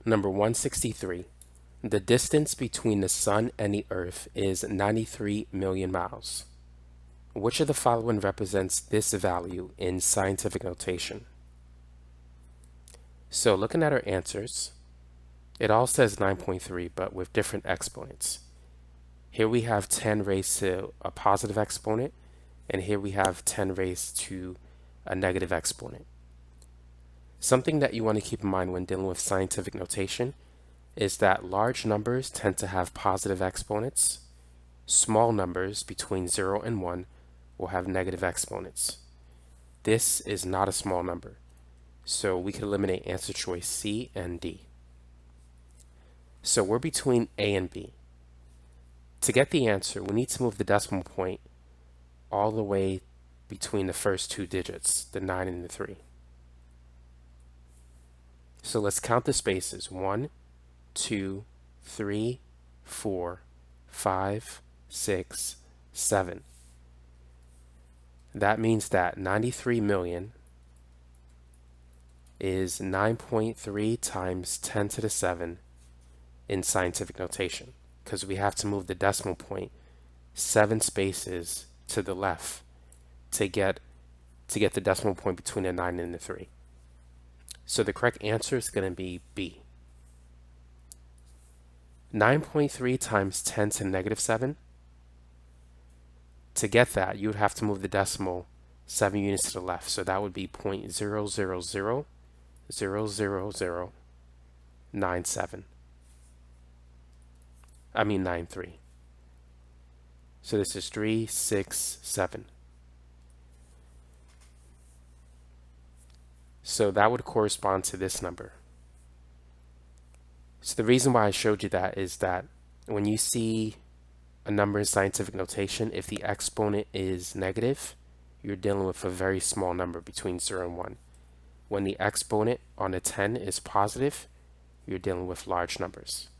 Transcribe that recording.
Number 163. The distance between the Sun and the Earth is 93 million miles. Which of the following represents this value in scientific notation? So looking at our answers, it all says 9.3, but with different exponents. Here we have 10 raised to a positive exponent, and here we have 10 raised to a negative exponent. Something that you want to keep in mind when dealing with scientific notation is that large numbers tend to have positive exponents. Small numbers between 0 and 1 will have negative exponents. This is not a small number, so we can eliminate answer choice C and D. So we're between A and B. To get the answer, we need to move the decimal point all the way between the first two digits, the 9 and the 3. So let's count the spaces. 1, 2, 3, 4, 5, 6, 7. That means that 93 million is 9.3 times 10 to the 7 in scientific notation, because we have to move the decimal point 7 spaces to the left to get the decimal point between the 9 and the 3. So the correct answer is going to be B. 9.3 times 10 to the negative 7. To get that, you would have to move the decimal 7 units to the left. So that would be 0.0000097. 93. So this is 3, 6, 7. So that would correspond to this number. So the reason why I showed you that is that when you see a number in scientific notation, if the exponent is negative, you're dealing with a very small number between 0 and 1. When the exponent on a 10 is positive, you're dealing with large numbers.